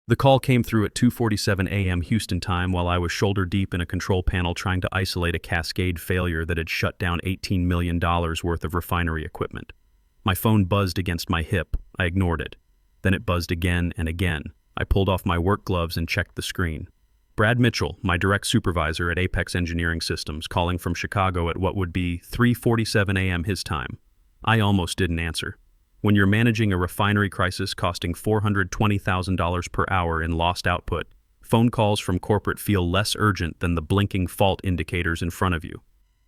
The call came through at 2:47 a.m. Houston time while I was shoulder deep in a control panel trying to isolate a cascade failure that had shut down $18 million worth of refinery equipment. My phone buzzed against my hip. I ignored it. Then it buzzed again and again. I pulled off my work gloves and checked the screen. Brad Mitchell, my direct supervisor at Apex Engineering Systems, calling from Chicago at what would be 3:47 a.m. his time. I almost didn't answer. When you're managing a refinery crisis costing $420,000 per hour in lost output, phone calls from corporate feel less urgent than the blinking fault indicators in front of you.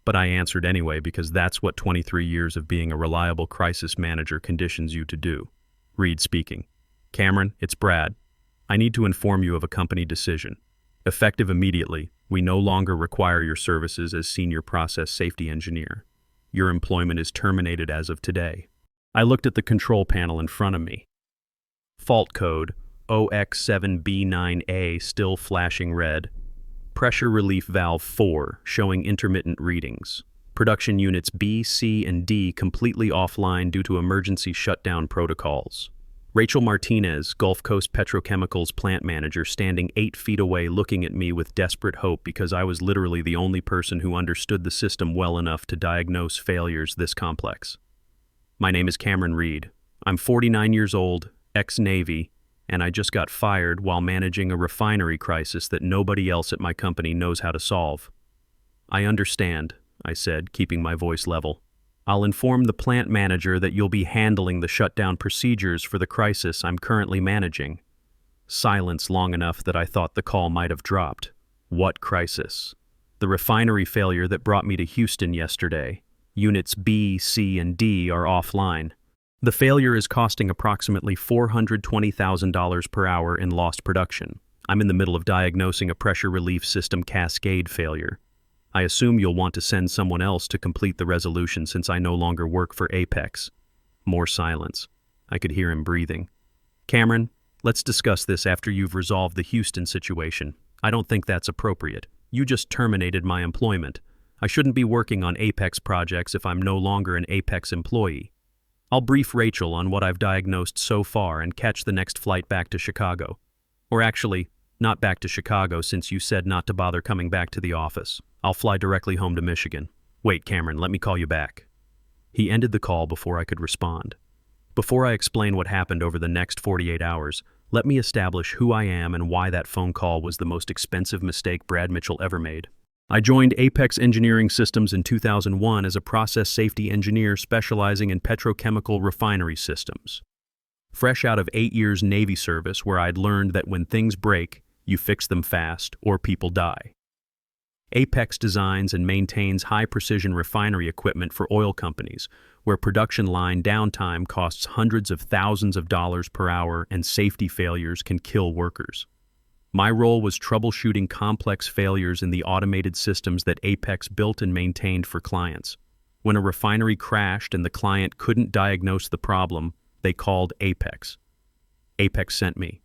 But I answered anyway because that's what 23 years of being a reliable crisis manager conditions you to do. Reed speaking. Cameron, it's Brad. I need to inform you of a company decision. Effective immediately, we no longer require your services as senior process safety engineer. Your employment is terminated as of today. I looked at the control panel in front of me. Fault code OX7B9A still flashing red. Pressure relief valve 4 showing intermittent readings. Production units B, C, and D completely offline due to emergency shutdown protocols. Rachel Martinez, Gulf Coast Petrochemicals plant manager, standing 8 feet away looking at me with desperate hope because I was literally the only person who understood the system well enough to diagnose failures this complex. My name is Cameron Reed. I'm 49 years old, ex-Navy, and I just got fired while managing a refinery crisis that nobody else at my company knows how to solve. I understand, I said, keeping my voice level. I'll inform the plant manager that you'll be handling the shutdown procedures for the crisis I'm currently managing. Silence long enough that I thought the call might have dropped. What crisis? The refinery failure that brought me to Houston yesterday. Units B, C, and D are offline. The failure is costing approximately $420,000 per hour in lost production. I'm in the middle of diagnosing a pressure relief system cascade failure. I assume you'll want to send someone else to complete the resolution since I no longer work for Apex. More silence. I could hear him breathing. Cameron, let's discuss this after you've resolved the Houston situation. I don't think that's appropriate. You just terminated my employment. I shouldn't be working on Apex projects if I'm no longer an Apex employee. I'll brief Rachel on what I've diagnosed so far and catch the next flight back to Chicago. Or actually, not back to Chicago since you said not to bother coming back to the office. I'll fly directly home to Michigan. Wait, Cameron, let me call you back. He ended the call before I could respond. Before I explain what happened over the next 48 hours, let me establish who I am and why that phone call was the most expensive mistake Brad Mitchell ever made. I joined Apex Engineering Systems in 2001 as a process safety engineer specializing in petrochemical refinery systems. Fresh out of 8 years Navy service where I'd learned that when things break, you fix them fast or people die. Apex designs and maintains high-precision refinery equipment for oil companies, where production line downtime costs hundreds of thousands of dollars per hour and safety failures can kill workers. My role was troubleshooting complex failures in the automated systems that Apex built and maintained for clients. When a refinery crashed and the client couldn't diagnose the problem, they called Apex. Apex sent me.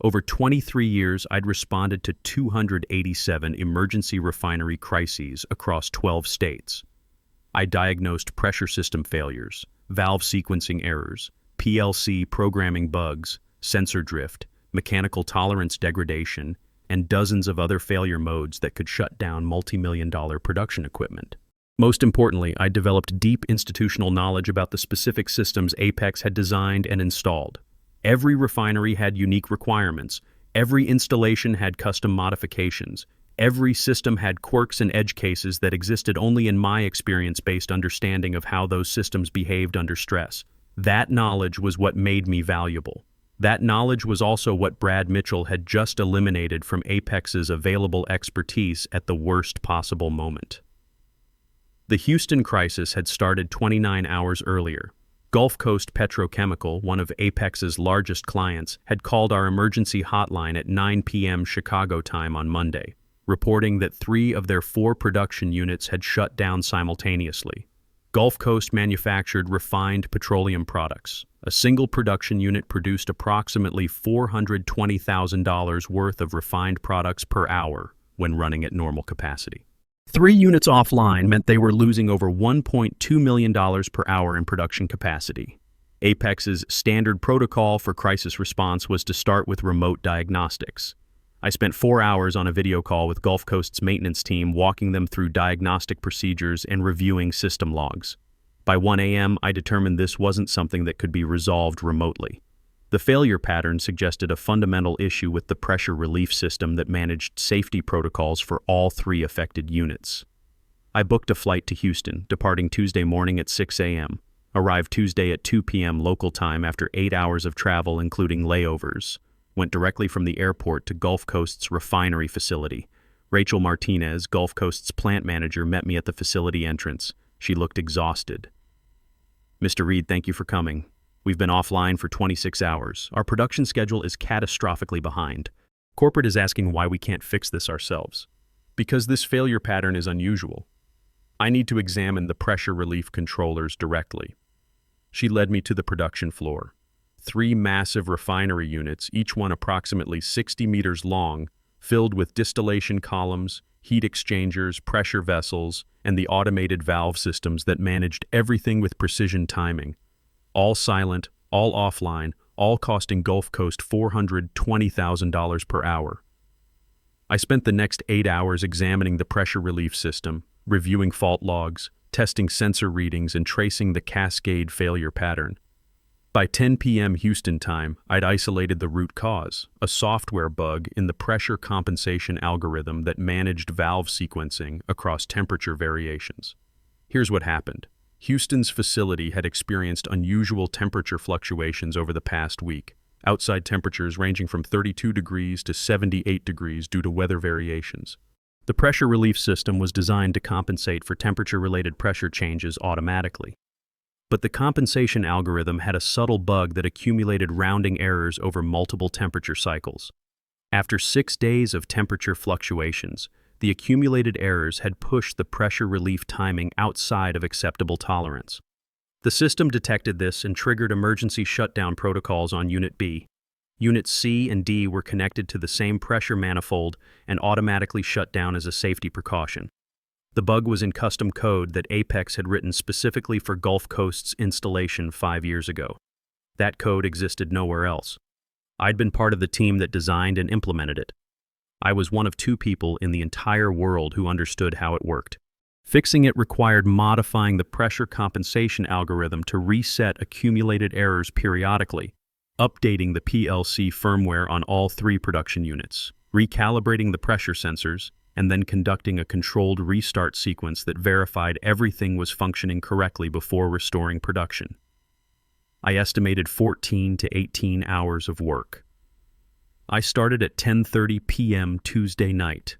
Over 23 years, I'd responded to 287 emergency refinery crises across 12 states. I diagnosed pressure system failures, valve sequencing errors, PLC programming bugs, sensor drift, mechanical tolerance degradation, and dozens of other failure modes that could shut down multi-million-dollar production equipment. Most importantly, I developed deep institutional knowledge about the specific systems Apex had designed and installed. Every refinery had unique requirements. Every installation had custom modifications. Every system had quirks and edge cases that existed only in my experience-based understanding of how those systems behaved under stress. That knowledge was what made me valuable. That knowledge was also what Brad Mitchell had just eliminated from Apex's available expertise at the worst possible moment. The Houston crisis had started 29 hours earlier. Gulf Coast Petrochemical, one of Apex's largest clients, had called our emergency hotline at 9 p.m. Chicago time on Monday, reporting that 3 of their 4 production units had shut down simultaneously. Gulf Coast manufactured refined petroleum products. A single production unit produced approximately $420,000 worth of refined products per hour when running at normal capacity. 3 units offline meant they were losing over $1.2 million per hour in production capacity. Apex's standard protocol for crisis response was to start with remote diagnostics. I spent 4 hours on a video call with Gulf Coast's maintenance team, walking them through diagnostic procedures and reviewing system logs. By 1 a.m., I determined this wasn't something that could be resolved remotely. The failure pattern suggested a fundamental issue with the pressure relief system that managed safety protocols for all 3 affected units. I booked a flight to Houston, departing Tuesday morning at 6 a.m., arrived Tuesday at 2 p.m. local time after 8 hours of travel including layovers, went directly from the airport to Gulf Coast's refinery facility. Rachel Martinez, Gulf Coast's plant manager, met me at the facility entrance. She looked exhausted. "Mr. Reed, thank you for coming. We've been offline for 26 hours. Our production schedule is catastrophically behind. Corporate is asking why we can't fix this ourselves. Because this failure pattern is unusual. I need to examine the pressure relief controllers directly." She led me to the production floor. 3 massive refinery units, each one approximately 60 meters long, filled with distillation columns, heat exchangers, pressure vessels, and the automated valve systems that managed everything with precision timing. All silent, all offline, all costing Gulf Coast $420,000 per hour. I spent the next 8 hours examining the pressure relief system, reviewing fault logs, testing sensor readings, and tracing the cascade failure pattern. By 10 p.m. Houston time, I'd isolated the root cause, a software bug in the pressure compensation algorithm that managed valve sequencing across temperature variations. Here's what happened. Houston's facility had experienced unusual temperature fluctuations over the past week, outside temperatures ranging from 32 degrees to 78 degrees due to weather variations. The pressure relief system was designed to compensate for temperature-related pressure changes automatically. But the compensation algorithm had a subtle bug that accumulated rounding errors over multiple temperature cycles. After 6 days of temperature fluctuations, the accumulated errors had pushed the pressure relief timing outside of acceptable tolerance. The system detected this and triggered emergency shutdown protocols on Unit B. Units C and D were connected to the same pressure manifold and automatically shut down as a safety precaution. The bug was in custom code that Apex had written specifically for Gulf Coast's installation 5 years ago. That code existed nowhere else. I'd been part of the team that designed and implemented it. I was one of 2 people in the entire world who understood how it worked. Fixing it required modifying the pressure compensation algorithm to reset accumulated errors periodically, updating the PLC firmware on all 3 production units, recalibrating the pressure sensors, and then conducting a controlled restart sequence that verified everything was functioning correctly before restoring production. I estimated 14 to 18 hours of work. I started at 10:30 p.m. Tuesday night.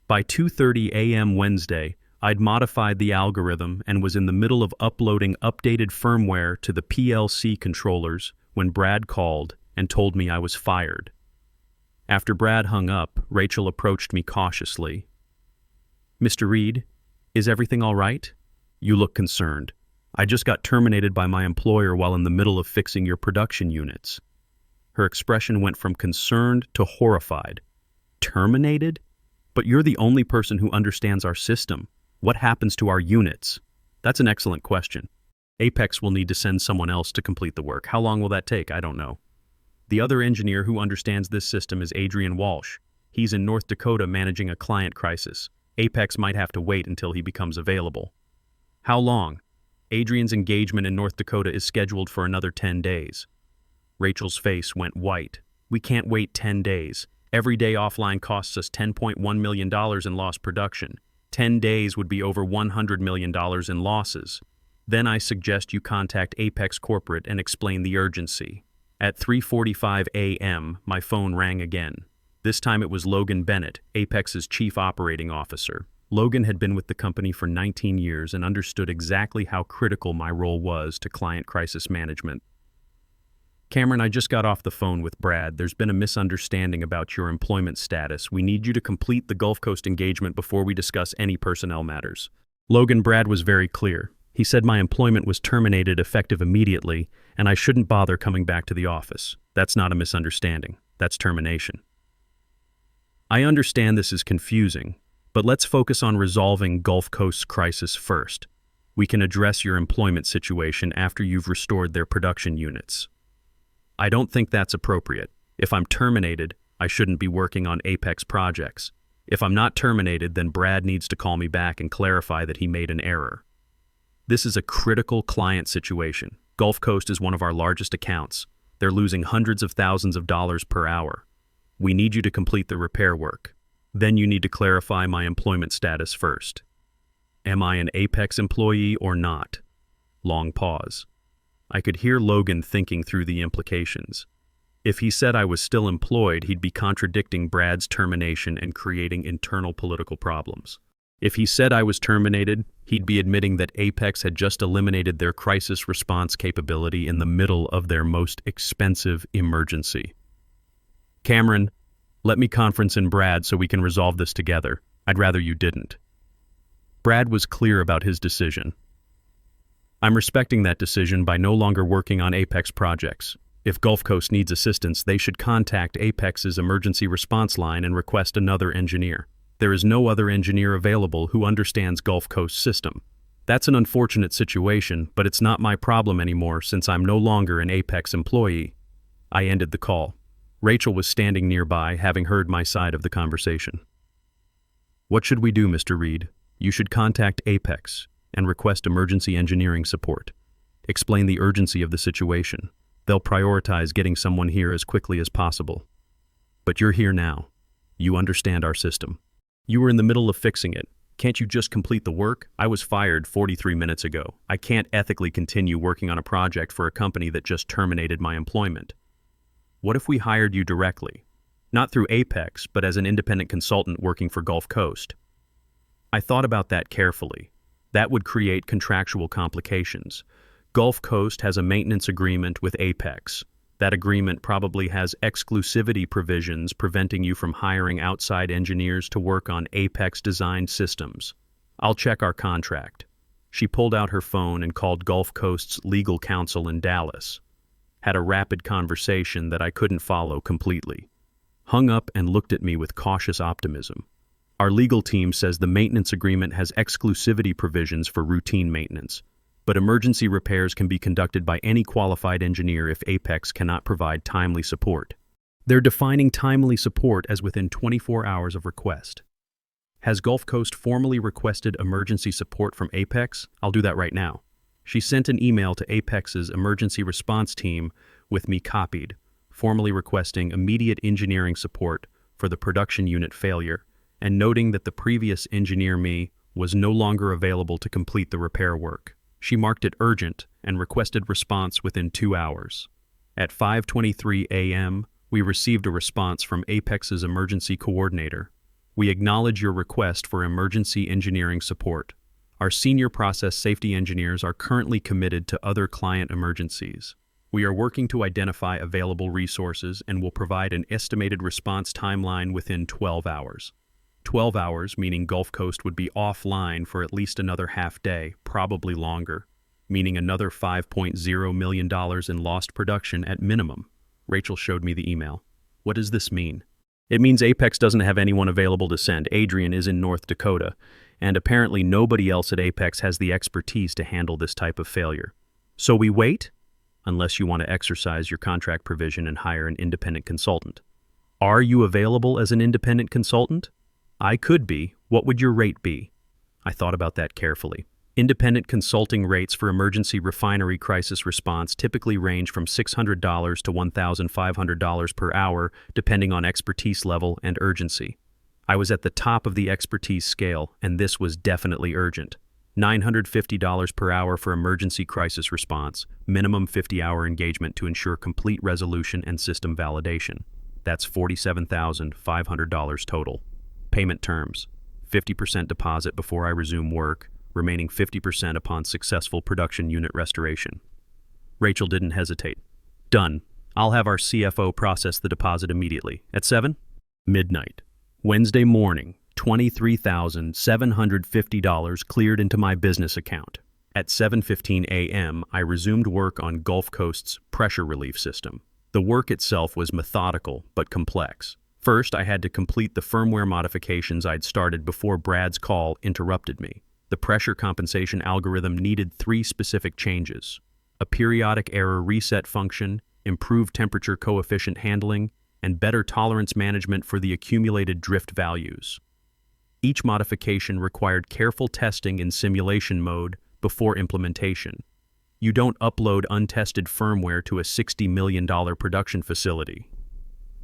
By 2:30 a.m. Wednesday, I'd modified the algorithm and was in the middle of uploading updated firmware to the PLC controllers when Brad called and told me I was fired. After Brad hung up, Rachel approached me cautiously. "Mr. Reed, is everything all right? You look concerned. I just got terminated by my employer while in the middle of fixing your production units." Her expression went from concerned to horrified. "Terminated? But you're the only person who understands our system. What happens to our units?" "That's an excellent question. Apex will need to send someone else to complete the work. How long will that take? I don't know. The other engineer who understands this system is Adrian Walsh. He's in North Dakota managing a client crisis. Apex might have to wait until he becomes available." "How long?" "Adrian's engagement in North Dakota is scheduled for another 10 days. Rachel's face went white. "We can't wait 10 days. Every day offline costs us $10.1 million in lost production. 10 days would be over $100 million in losses. Then I suggest you contact Apex Corporate and explain the urgency." At 3:45 a.m., my phone rang again. This time it was Logan Bennett, Apex's chief operating officer. Logan had been with the company for 19 years and understood exactly how critical my role was to client crisis management. "Cameron, I just got off the phone with Brad. There's been a misunderstanding about your employment status. We need you to complete the Gulf Coast engagement before we discuss any personnel matters." Brad was very clear. He said my employment was terminated effective immediately, and I shouldn't bother coming back to the office. That's not a misunderstanding. That's termination. I understand this is confusing, but let's focus on resolving Gulf Coast's crisis first. We can address your employment situation after you've restored their production units. I don't think that's appropriate. If I'm terminated, I shouldn't be working on Apex projects. If I'm not terminated, then Brad needs to call me back and clarify that he made an error. This is a critical client situation. Gulf Coast is one of our largest accounts. They're losing hundreds of thousands of dollars per hour. We need you to complete the repair work. Then you need to clarify my employment status first. Am I an Apex employee or not? Long pause. I could hear Logan thinking through the implications. If he said I was still employed, he'd be contradicting Brad's termination and creating internal political problems. If he said I was terminated, he'd be admitting that Apex had just eliminated their crisis response capability in the middle of their most expensive emergency. Cameron, let me conference in Brad so we can resolve this together. I'd rather you didn't. Brad was clear about his decision. I'm respecting that decision by no longer working on Apex projects. If Gulf Coast needs assistance, they should contact Apex's emergency response line and request another engineer. There is no other engineer available who understands Gulf Coast's system. That's an unfortunate situation, but it's not my problem anymore since I'm no longer an Apex employee. I ended the call. Rachel was standing nearby, having heard my side of the conversation. What should we do, Mr. Reed? You should contact Apex and request emergency engineering support. Explain the urgency of the situation. They'll prioritize getting someone here as quickly as possible. But you're here now. You understand our system. You were in the middle of fixing it. Can't you just complete the work? I was fired 43 minutes ago. I can't ethically continue working on a project for a company that just terminated my employment. What if we hired you directly? Not through Apex, but as an independent consultant working for Gulf Coast. I thought about that carefully. That would create contractual complications. Gulf Coast has a maintenance agreement with Apex. That agreement probably has exclusivity provisions preventing you from hiring outside engineers to work on Apex-designed systems. I'll check our contract. She pulled out her phone and called Gulf Coast's legal counsel in Dallas. Had a rapid conversation that I couldn't follow completely. Hung up and looked at me with cautious optimism. Our legal team says the maintenance agreement has exclusivity provisions for routine maintenance, but emergency repairs can be conducted by any qualified engineer if Apex cannot provide timely support. They're defining timely support as within 24 hours of request. Has Gulf Coast formally requested emergency support from Apex? I'll do that right now. She sent an email to Apex's emergency response team with me copied, formally requesting immediate engineering support for the production unit failure, and noting that the previous engineer me was no longer available to complete the repair work. She marked it urgent and requested response within 2 hours. At 5:23 a.m., we received a response from Apex's emergency coordinator. We acknowledge your request for emergency engineering support. Our senior process safety engineers are currently committed to other client emergencies. We are working to identify available resources and will provide an estimated response timeline within 12 hours. 12 hours, meaning Gulf Coast would be offline for at least another half day, probably longer, meaning another $5.0 million in lost production at minimum. Rachel showed me the email. What does this mean? It means Apex doesn't have anyone available to send. Adrian is in North Dakota, and apparently nobody else at Apex has the expertise to handle this type of failure. So we wait, unless you want to exercise your contract provision and hire an independent consultant. Are you available as an independent consultant? I could be. What would your rate be? I thought about that carefully. Independent consulting rates for emergency refinery crisis response typically range from $600 to $1,500 per hour, depending on expertise level and urgency. I was at the top of the expertise scale, and this was definitely urgent. $950 per hour for emergency crisis response, minimum 50-hour engagement to ensure complete resolution and system validation. That's $47,500 total. Payment terms: 50% deposit before I resume work, remaining 50% upon successful production unit restoration. Rachel didn't hesitate. Done. I'll have our CFO process the deposit immediately. At 7? Midnight. Wednesday morning, $23,750 cleared into my business account. At 7:15 a.m., I resumed work on Gulf Coast's pressure relief system. The work itself was methodical but complex. First, I had to complete the firmware modifications I'd started before Brad's call interrupted me. The pressure compensation algorithm needed three specific changes: a periodic error reset function, improved temperature coefficient handling, and better tolerance management for the accumulated drift values. Each modification required careful testing in simulation mode before implementation. You don't upload untested firmware to a $60 million production facility.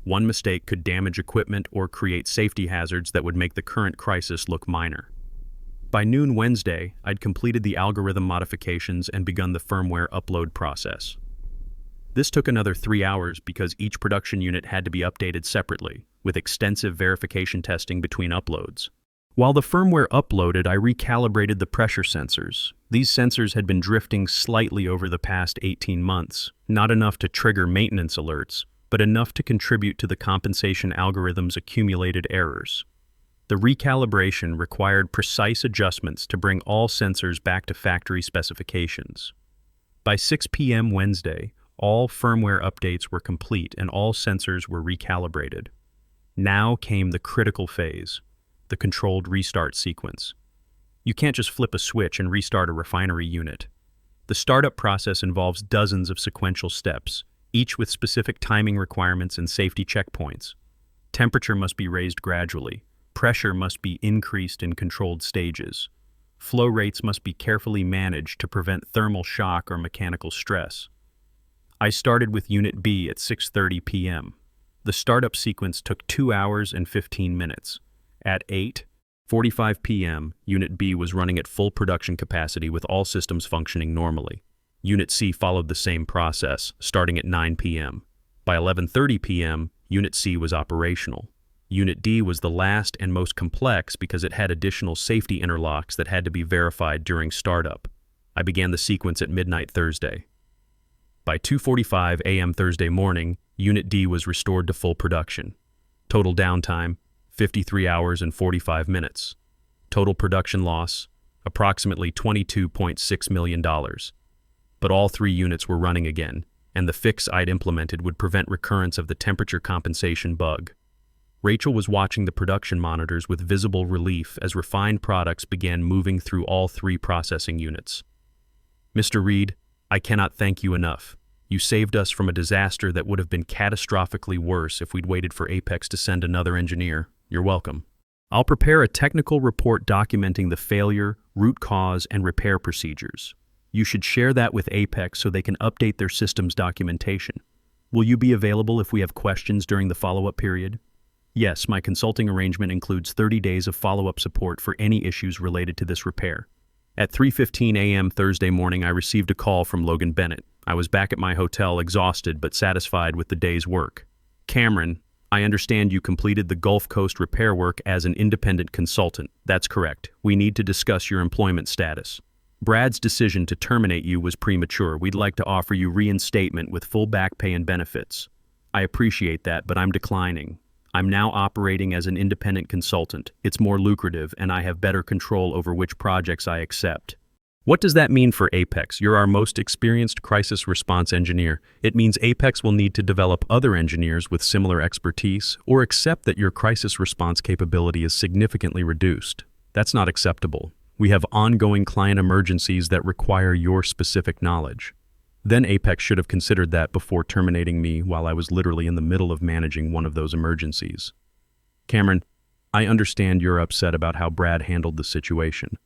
One mistake could damage equipment or create safety hazards that would make the current crisis look minor. By noon Wednesday, I'd completed the algorithm modifications and begun the firmware upload process. This took another 3 hours because each production unit had to be updated separately, with extensive verification testing between uploads. While the firmware uploaded, I recalibrated the pressure sensors. These sensors had been drifting slightly over the past 18 months, not enough to trigger maintenance alerts, but enough to contribute to the compensation algorithm's accumulated errors. The recalibration required precise adjustments to bring all sensors back to factory specifications. By 6 p.m. Wednesday, all firmware updates were complete and all sensors were recalibrated. Now came the critical phase, the controlled restart sequence. You can't just flip a switch and restart a refinery unit. The startup process involves dozens of sequential steps, each with specific timing requirements and safety checkpoints. Temperature must be raised gradually. Pressure must be increased in controlled stages. Flow rates must be carefully managed to prevent thermal shock or mechanical stress. I started with Unit B at 6:30 p.m. The startup sequence took 2 hours and 15 minutes. At 8:45 p.m., Unit B was running at full production capacity with all systems functioning normally. Unit C followed the same process, starting at 9 p.m. By 11:30 p.m., Unit C was operational. Unit D was the last and most complex because it had additional safety interlocks that had to be verified during startup. I began the sequence at midnight Thursday. By 2:45 a.m. Thursday morning, Unit D was restored to full production. Total downtime, 53 hours and 45 minutes. Total production loss, approximately $22.6 million. But all three units were running again, and the fix I'd implemented would prevent recurrence of the temperature compensation bug. Rachel was watching the production monitors with visible relief as refined products began moving through all three processing units. Mr. Reed, I cannot thank you enough. You saved us from a disaster that would have been catastrophically worse if we'd waited for Apex to send another engineer. You're welcome. I'll prepare a technical report documenting the failure, root cause, and repair procedures. You should share that with Apex so they can update their systems documentation. Will you be available if we have questions during the follow-up period? Yes, my consulting arrangement includes 30 days of follow-up support for any issues related to this repair. At 3:15 a.m. Thursday morning, I received a call from Logan Bennett. I was back at my hotel, exhausted but satisfied with the day's work. Cameron, I understand you completed the Gulf Coast repair work as an independent consultant. That's correct. We need to discuss your employment status. Brad's decision to terminate you was premature. We'd like to offer you reinstatement with full back pay and benefits. I appreciate that, but I'm declining. I'm now operating as an independent consultant. It's more lucrative, and I have better control over which projects I accept. What does that mean for Apex? You're our most experienced crisis response engineer. It means Apex will need to develop other engineers with similar expertise or accept that your crisis response capability is significantly reduced. That's not acceptable. We have ongoing client emergencies that require your specific knowledge. Then Apex should have considered that before terminating me while I was literally in the middle of managing one of those emergencies. Cameron, I understand you're upset about how Brad handled the situation.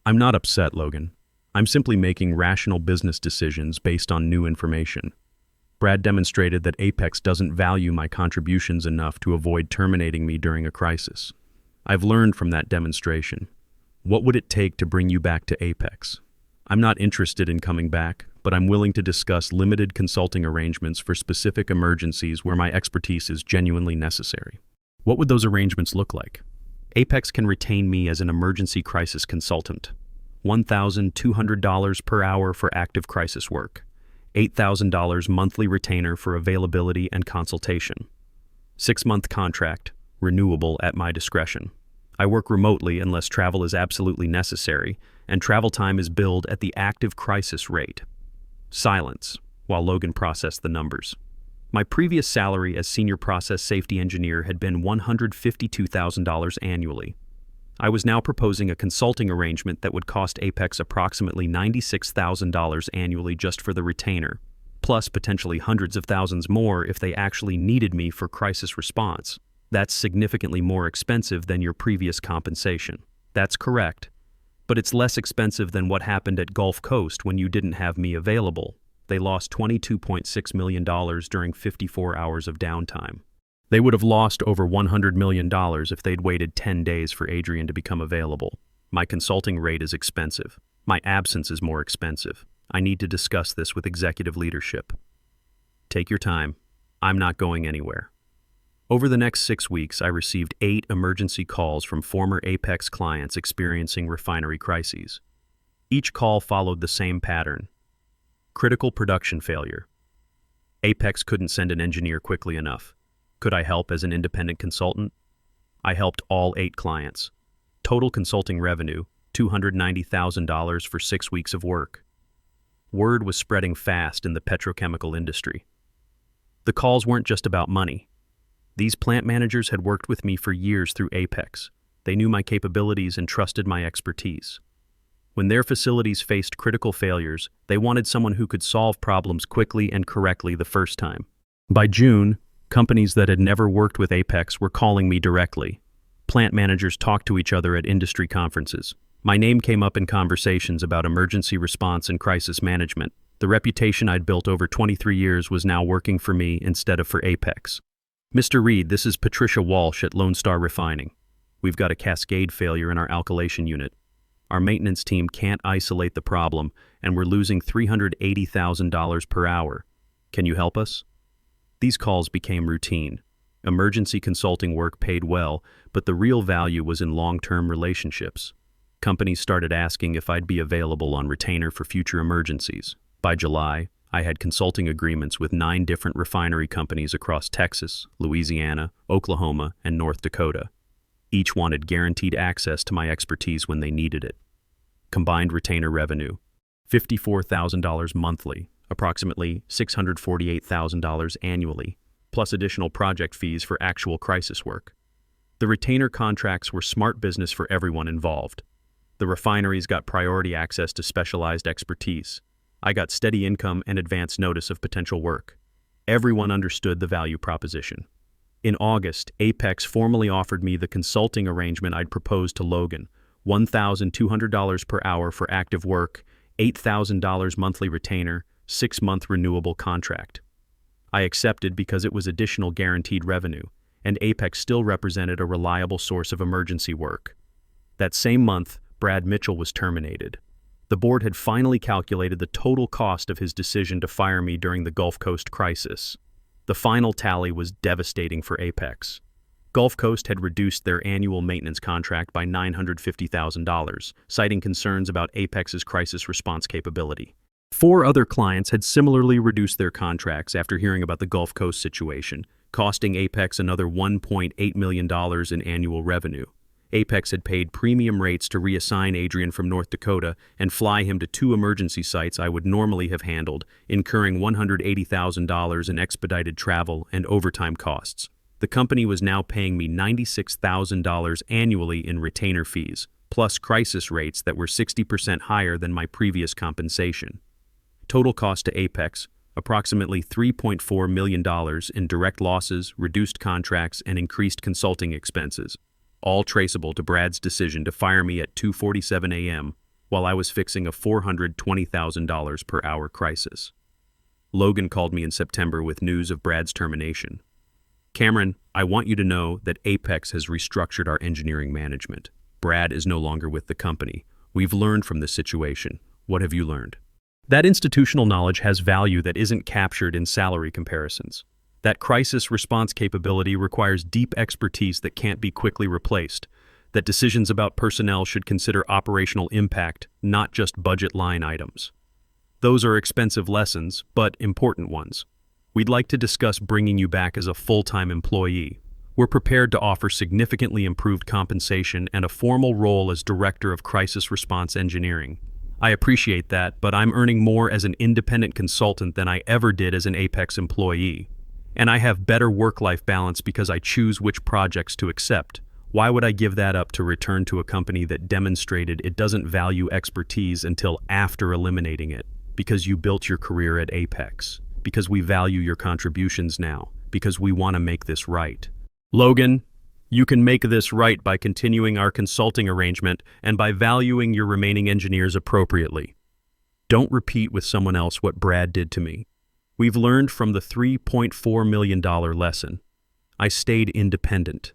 I'm not upset, Logan. I'm simply making rational business decisions based on new information. Brad demonstrated that Apex doesn't value my contributions enough to avoid terminating me during a crisis. I've learned from that demonstration. What would it take to bring you back to Apex? I'm not interested in coming back, but I'm willing to discuss limited consulting arrangements for specific emergencies where my expertise is genuinely necessary. What would those arrangements look like? Apex can retain me as an emergency crisis consultant. $1,200 per hour for active crisis work. $8,000 monthly retainer for availability and consultation. 6-month contract, renewable at my discretion. I work remotely unless travel is absolutely necessary, and travel time is billed at the active crisis rate. Silence, while Logan processed the numbers. My previous salary as senior process safety engineer had been $152,000 annually. I was now proposing a consulting arrangement that would cost Apex approximately $96,000 annually just for the retainer, plus potentially hundreds of thousands more if they actually needed me for crisis response. That's significantly more expensive than your previous compensation. That's correct. But it's less expensive than what happened at Gulf Coast when you didn't have me available. They lost $22.6 million during 54 hours of downtime. They would have lost over $100 million if they'd waited 10 days for Adrian to become available. My consulting rate is expensive. My absence is more expensive. I need to discuss this with executive leadership. Take your time. I'm not going anywhere. Over the next 6 weeks, I received 8 emergency calls from former Apex clients experiencing refinery crises. Each call followed the same pattern. Critical production failure. Apex couldn't send an engineer quickly enough. Could I help as an independent consultant? I helped all 8 clients. Total consulting revenue, $290,000 for 6 weeks of work. Word was spreading fast in the petrochemical industry. The calls weren't just about money. These plant managers had worked with me for years through Apex. They knew my capabilities and trusted my expertise. When their facilities faced critical failures, they wanted someone who could solve problems quickly and correctly the first time. By June, companies that had never worked with Apex were calling me directly. Plant managers talked to each other at industry conferences. My name came up in conversations about emergency response and crisis management. The reputation I'd built over 23 years was now working for me instead of for Apex. Mr. Reed, this is Patricia Walsh at Lone Star Refining. We've got a cascade failure in our alkylation unit. Our maintenance team can't isolate the problem, and we're losing $380,000 per hour. Can you help us? These calls became routine. Emergency consulting work paid well, but the real value was in long-term relationships. Companies started asking if I'd be available on retainer for future emergencies. By July, I had consulting agreements with 9 different refinery companies across Texas, Louisiana, Oklahoma, and North Dakota. Each wanted guaranteed access to my expertise when they needed it. Combined retainer revenue, $54,000 monthly, approximately $648,000 annually, plus additional project fees for actual crisis work. The retainer contracts were smart business for everyone involved. The refineries got priority access to specialized expertise. I got steady income and advance notice of potential work. Everyone understood the value proposition. In August, Apex formally offered me the consulting arrangement I'd proposed to Logan, $1,200 per hour for active work, $8,000 monthly retainer, 6-month renewable contract. I accepted because it was additional guaranteed revenue, and Apex still represented a reliable source of emergency work. That same month, Brad Mitchell was terminated. The board had finally calculated the total cost of his decision to fire me during the Gulf Coast crisis. The final tally was devastating for Apex. Gulf Coast had reduced their annual maintenance contract by $950,000, citing concerns about Apex's crisis response capability. 4 other clients had similarly reduced their contracts after hearing about the Gulf Coast situation, costing Apex another $1.8 million in annual revenue. Apex had paid premium rates to reassign Adrian from North Dakota and fly him to 2 emergency sites I would normally have handled, incurring $180,000 in expedited travel and overtime costs. The company was now paying me $96,000 annually in retainer fees, plus crisis rates that were 60% higher than my previous compensation. Total cost to Apex, approximately $3.4 million in direct losses, reduced contracts, and increased consulting expenses, all traceable to Brad's decision to fire me at 2:47 a.m. while I was fixing a $420,000 per hour crisis. Logan called me in September with news of Brad's termination. Cameron, I want you to know that Apex has restructured our engineering management. Brad is no longer with the company. We've learned from this situation. What have you learned? That institutional knowledge has value that isn't captured in salary comparisons. That crisis response capability requires deep expertise that can't be quickly replaced. That decisions about personnel should consider operational impact, not just budget line items. Those are expensive lessons, but important ones. We'd like to discuss bringing you back as a full-time employee. We're prepared to offer significantly improved compensation and a formal role as Director of Crisis Response Engineering. I appreciate that, but I'm earning more as an independent consultant than I ever did as an Apex employee. And I have better work-life balance because I choose which projects to accept. Why would I give that up to return to a company that demonstrated it doesn't value expertise until after eliminating it? Because you built your career at Apex. Because we value your contributions now. Because we want to make this right. Logan, you can make this right by continuing our consulting arrangement and by valuing your remaining engineers appropriately. Don't repeat with someone else what Brad did to me. We've learned from the $3.4 million lesson. I stayed independent.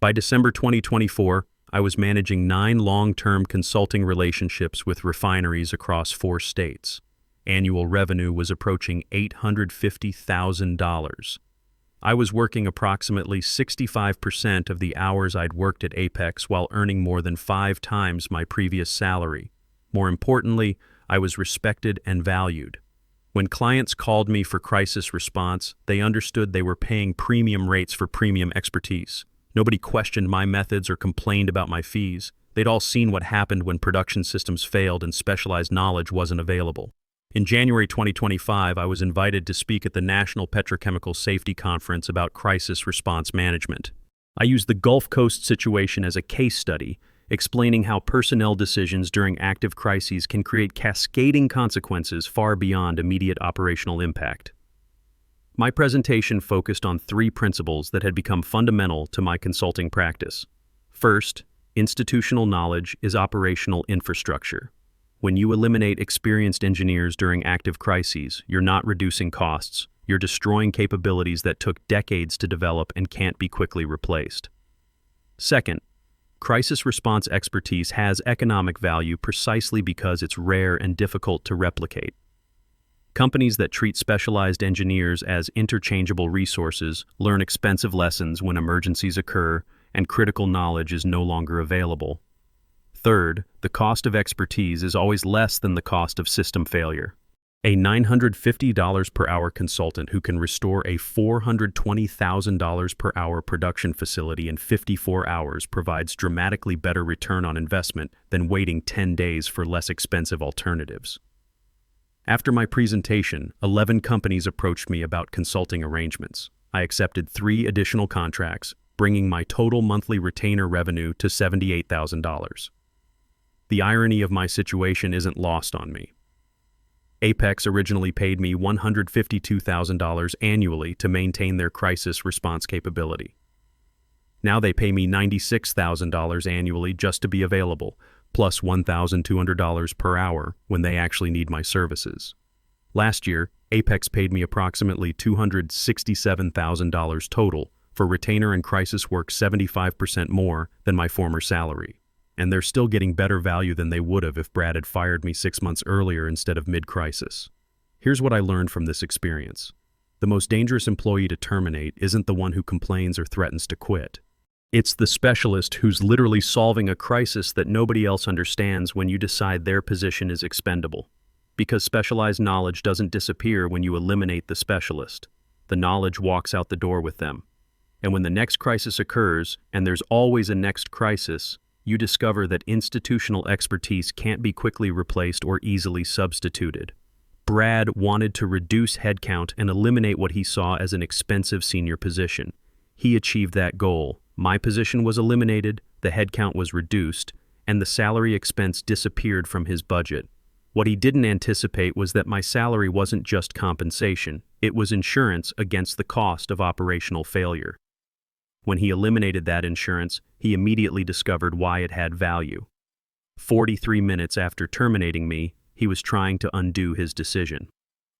By December 2024, I was managing 9 long-term consulting relationships with refineries across 4 states. Annual revenue was approaching $850,000. I was working approximately 65% of the hours I'd worked at Apex while earning more than 5 times my previous salary. More importantly, I was respected and valued. When clients called me for crisis response, they understood they were paying premium rates for premium expertise. Nobody questioned my methods or complained about my fees. They'd all seen what happened when production systems failed and specialized knowledge wasn't available. In January 2025, I was invited to speak at the National Petrochemical Safety Conference about crisis response management. I used the Gulf Coast situation as a case study, explaining how personnel decisions during active crises can create cascading consequences far beyond immediate operational impact. My presentation focused on 3 principles that had become fundamental to my consulting practice. First, institutional knowledge is operational infrastructure. When you eliminate experienced engineers during active crises, you're not reducing costs, you're destroying capabilities that took decades to develop and can't be quickly replaced. Second, crisis response expertise has economic value precisely because it's rare and difficult to replicate. Companies that treat specialized engineers as interchangeable resources learn expensive lessons when emergencies occur and critical knowledge is no longer available. Third, the cost of expertise is always less than the cost of system failure. A $950 per hour consultant who can restore a $420,000 per hour production facility in 54 hours provides dramatically better return on investment than waiting 10 days for less expensive alternatives. After my presentation, 11 companies approached me about consulting arrangements. I accepted 3 additional contracts, bringing my total monthly retainer revenue to $78,000. The irony of my situation isn't lost on me. Apex originally paid me $152,000 annually to maintain their crisis response capability. Now they pay me $96,000 annually just to be available, plus $1,200 per hour when they actually need my services. Last year, Apex paid me approximately $267,000 total for retainer and crisis work, 75% more than my former salary. And they're still getting better value than they would have if Brad had fired me 6 months earlier instead of mid-crisis. Here's what I learned from this experience. The most dangerous employee to terminate isn't the one who complains or threatens to quit. It's the specialist who's literally solving a crisis that nobody else understands when you decide their position is expendable. Because specialized knowledge doesn't disappear when you eliminate the specialist. The knowledge walks out the door with them. And when the next crisis occurs, and there's always a next crisis, you discover that institutional expertise can't be quickly replaced or easily substituted. Brad wanted to reduce headcount and eliminate what he saw as an expensive senior position. He achieved that goal. My position was eliminated, the headcount was reduced, and the salary expense disappeared from his budget. What he didn't anticipate was that my salary wasn't just compensation, it was insurance against the cost of operational failure. When he eliminated that insurance, he immediately discovered why it had value. 43 minutes after terminating me, he was trying to undo his decision.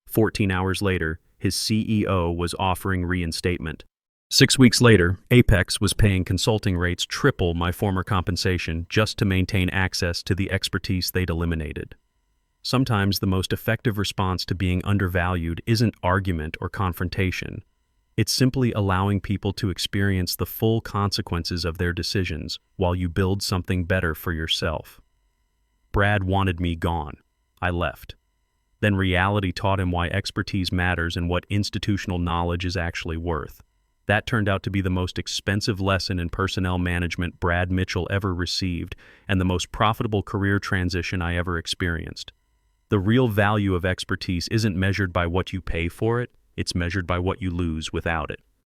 14 hours later, his CEO was offering reinstatement. 6 weeks later, Apex was paying consulting rates triple my former compensation just to maintain access to the expertise they'd eliminated. Sometimes the most effective response to being undervalued isn't argument or confrontation. It's simply allowing people to experience the full consequences of their decisions while you build something better for yourself. Brad wanted me gone. I left. Then reality taught him why expertise matters and what institutional knowledge is actually worth. That turned out to be the most expensive lesson in personnel management Brad Mitchell ever received and the most profitable career transition I ever experienced. The real value of expertise isn't measured by what you pay for it, it's measured by what you lose without it.